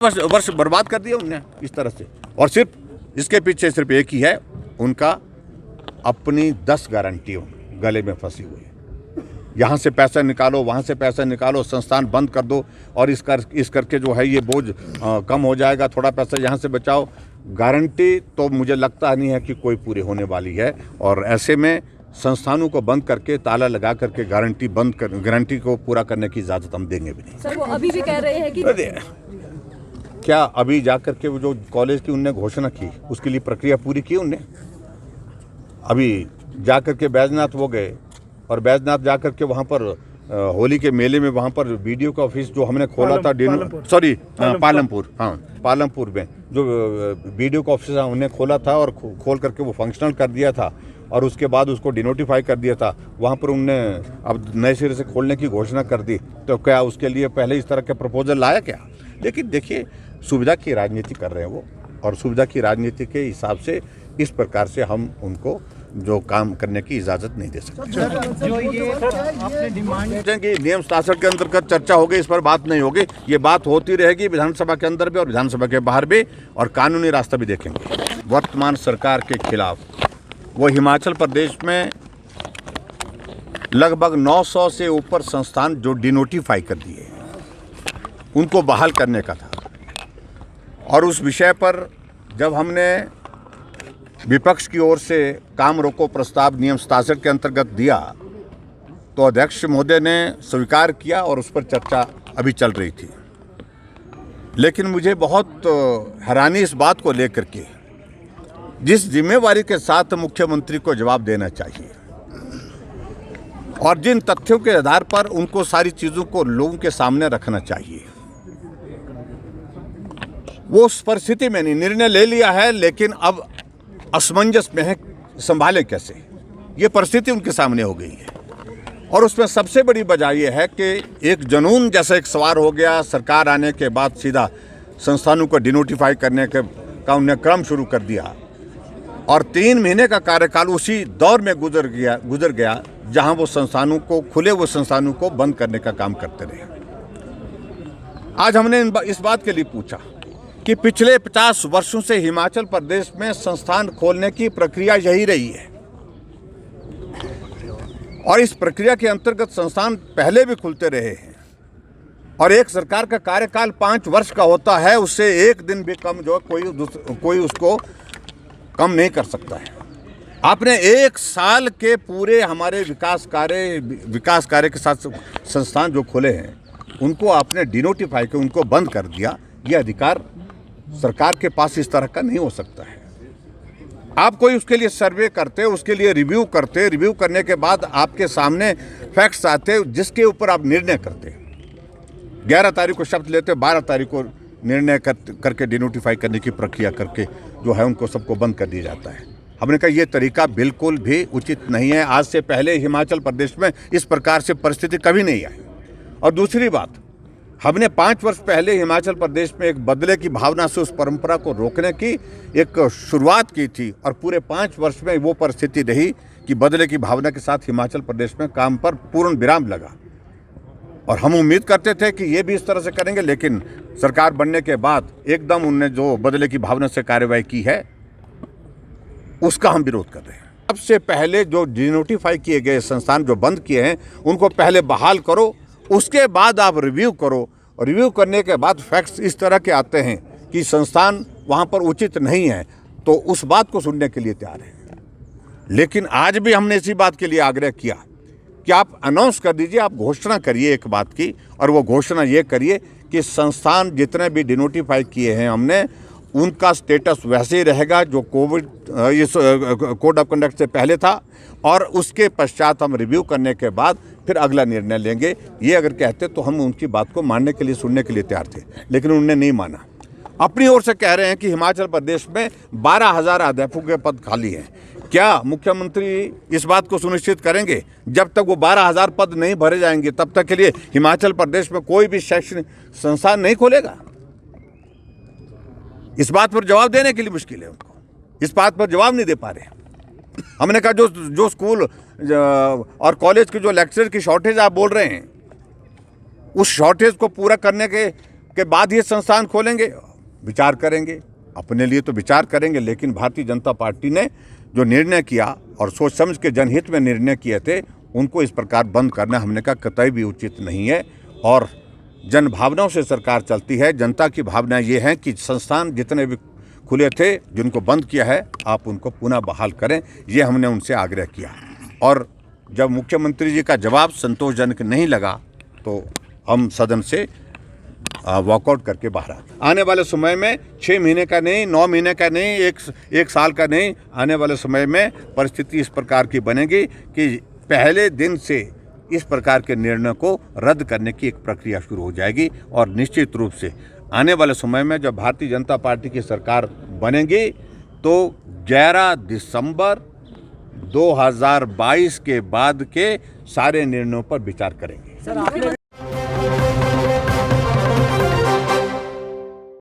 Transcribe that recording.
वर्ष बर्बाद कर दिया उनने इस तरह से। और सिर्फ इसके पीछे सिर्फ एक ही है, उनका अपनी 10 गारंटियों गले में फंसी हुई है। यहाँ से पैसा निकालो, वहाँ से पैसा निकालो, संस्थान बंद कर दो और इस करके जो है ये बोझ कम हो जाएगा, थोड़ा पैसा यहाँ से बचाओ। गारंटी तो मुझे लगता नहीं है कि कोई पूरी होने वाली है। और ऐसे में संस्थानों को बंद करके, ताला लगा करके गारंटी को पूरा करने की इजाज़त हम देंगे भी नहीं। सर, वो अभी भी कह रहे हैं कि क्या अभी जा करके वो जो कॉलेज की उनने घोषणा की उसके लिए प्रक्रिया पूरी की उनने? अभी जा करके बैजनाथ वो गए और बैजनाथ जा करके वहाँ पर होली के मेले में वहाँ पर वीडियो का ऑफिस जो हमने खोला था पालमपुर में जो वीडियो का ऑफिस हमने खोला था और खोल करके वो फंक्शनल कर दिया था और उसके बाद उसको डिनोटिफाई कर दिया था, वहाँ पर उनने अब नए सिरे से खोलने की घोषणा कर दी। तो क्या उसके लिए पहले इस तरह के प्रपोजल लाया क्या? लेकिन देखिए, सुविधा की राजनीति कर रहे हैं वो, और सुविधा की राजनीति के हिसाब से इस प्रकार से हम उनको जो काम करने की इजाज़त नहीं दे सकते। जो ये आपने डिमांड कि नियम शासन के अंतर्गत चर्चा होगी, इस पर बात नहीं होगी, ये बात होती रहेगी विधानसभा के अंदर भी और विधानसभा के बाहर भी, और कानूनी रास्ता भी देखेंगे। वर्तमान सरकार के खिलाफ वो हिमाचल प्रदेश में लगभग 900 से ऊपर संस्थान जो डिनोटिफाई कर दिए उनको बहाल करने का था। और उस विषय पर जब हमने विपक्ष की ओर से काम रोको प्रस्ताव नियम 67 के अंतर्गत दिया तो अध्यक्ष महोदय ने स्वीकार किया और उस पर चर्चा अभी चल रही थी। लेकिन मुझे बहुत हैरानी इस बात को लेकर के, जिस जिम्मेवारी के साथ मुख्यमंत्री को जवाब देना चाहिए और जिन तथ्यों के आधार पर उनको सारी चीज़ों को लोगों के सामने रखना चाहिए, वो उस परिस्थिति में नहीं, निर्णय ले लिया है लेकिन अब असमंजस में है, संभाले कैसे, ये परिस्थिति उनके सामने हो गई है। और उसमें सबसे बड़ी वजह यह है कि एक जुनून जैसा एक सवार हो गया। सरकार आने के बाद सीधा संस्थानों को डिनोटिफाई करने का उन्होंने क्रम शुरू कर दिया और 3 महीने का कार्यकाल उसी दौर में गुजर गया जहां वो संस्थानों को, खुले हुए संस्थानों को बंद करने का काम करते रहे। आज हमने इस बात के लिए पूछा कि पिछले 50 वर्षों से हिमाचल प्रदेश में संस्थान खोलने की प्रक्रिया यही रही है और इस प्रक्रिया के अंतर्गत संस्थान पहले भी खुलते रहे हैं और एक सरकार का कार्यकाल 5 वर्ष का होता है, उससे एक दिन भी कम जो कोई उसको कम नहीं कर सकता है। आपने 1 साल के पूरे हमारे विकास कार्य के साथ संस्थान जो खुले हैं उनको आपने डिनोटिफाई कर उनको बंद कर दिया। ये अधिकार सरकार के पास इस तरह का नहीं हो सकता है। आप कोई उसके लिए सर्वे करते, उसके लिए रिव्यू करते, रिव्यू करने के बाद आपके सामने फैक्ट्स आते जिसके ऊपर आप निर्णय करते। 11 तारीख को शब्द लेते, 12 तारीख को निर्णय करके डिनोटिफाई करने की प्रक्रिया करके जो है उनको सबको बंद कर दिया जाता है। हमने कहा ये तरीका बिल्कुल भी उचित नहीं है। आज से पहले हिमाचल प्रदेश में इस प्रकार से परिस्थिति कभी नहीं आई। और दूसरी बात, हमने 5 वर्ष पहले हिमाचल प्रदेश में एक बदले की भावना से उस परंपरा को रोकने की एक शुरुआत की थी और पूरे 5 वर्ष में वो परिस्थिति रही कि बदले की भावना के साथ हिमाचल प्रदेश में काम पर पूर्ण विराम लगा। और हम उम्मीद करते थे कि ये भी इस तरह से करेंगे, लेकिन सरकार बनने के बाद एकदम उनने जो बदले की भावना से कार्रवाई की है उसका हम विरोध कर रहे हैं। सबसे पहले जो डिनोटिफाई किए गए संस्थान जो बंद किए हैं उनको पहले बहाल करो, उसके बाद आप रिव्यू करो। रिव्यू करने के बाद फैक्ट्स इस तरह के आते हैं कि संस्थान वहाँ पर उचित नहीं है तो उस बात को सुनने के लिए तैयार हैं। लेकिन आज भी हमने इसी बात के लिए आग्रह किया कि आप अनाउंस कर दीजिए, आप घोषणा करिए एक बात की, और वो घोषणा ये करिए कि संस्थान जितने भी डिनोटिफाई किए हैं हमने उनका स्टेटस वैसे ही रहेगा जो कोड ऑफ कंडक्ट से पहले था और उसके पश्चात हम रिव्यू करने के बाद फिर अगला निर्णय लेंगे। ये अगर कहते तो हम उनकी बात को मानने के लिए, सुनने के लिए तैयार थे, लेकिन उन्होंने नहीं माना। अपनी ओर से कह रहे हैं कि हिमाचल प्रदेश में 12,000 अध्यापकों के पद खाली हैं। क्या मुख्यमंत्री इस बात को सुनिश्चित करेंगे? जब तक वो 12,000 पद नहीं भरे जाएंगे तब तक के लिए हिमाचल प्रदेश में कोई भी शैक्षणिक संस्थान नहीं खोलेगा। इस बात पर जवाब देने के लिए मुश्किल है उनको, इस बात पर जवाब नहीं दे पा रहे। हमने कहा जो स्कूल और कॉलेज के जो लेक्चरर की शॉर्टेज आप बोल रहे हैं, उस शॉर्टेज को पूरा करने के बाद ये संस्थान खोलेंगे, विचार करेंगे, अपने लिए तो विचार करेंगे, लेकिन भारतीय जनता पार्टी ने जो निर्णय किया और सोच समझ के जनहित में निर्णय किए थे, उनको इस प्रकार बंद करना हमने कहा कतई भी उचित नहीं है। और जन भावनाओं से सरकार चलती है। जनता की भावना ये है कि संस्थान जितने भी खुले थे, जिनको बंद किया है, आप उनको पुनः बहाल करें, ये हमने उनसे आग्रह किया। और जब मुख्यमंत्री जी का जवाब संतोषजनक नहीं लगा तो हम सदन से वॉकआउट करके बाहर आ गए। आने वाले समय में 6 महीने का नहीं, 9 महीने का नहीं, एक साल का नहीं, आने वाले समय में परिस्थिति इस प्रकार की बनेगी कि पहले दिन से इस प्रकार के निर्णय को रद्द करने की एक प्रक्रिया शुरू हो जाएगी। और निश्चित रूप से आने वाले समय में जब भारतीय जनता पार्टी की सरकार बनेगी तो 11 दिसंबर 2022 के बाद के सारे निर्णयों पर विचार करेंगे।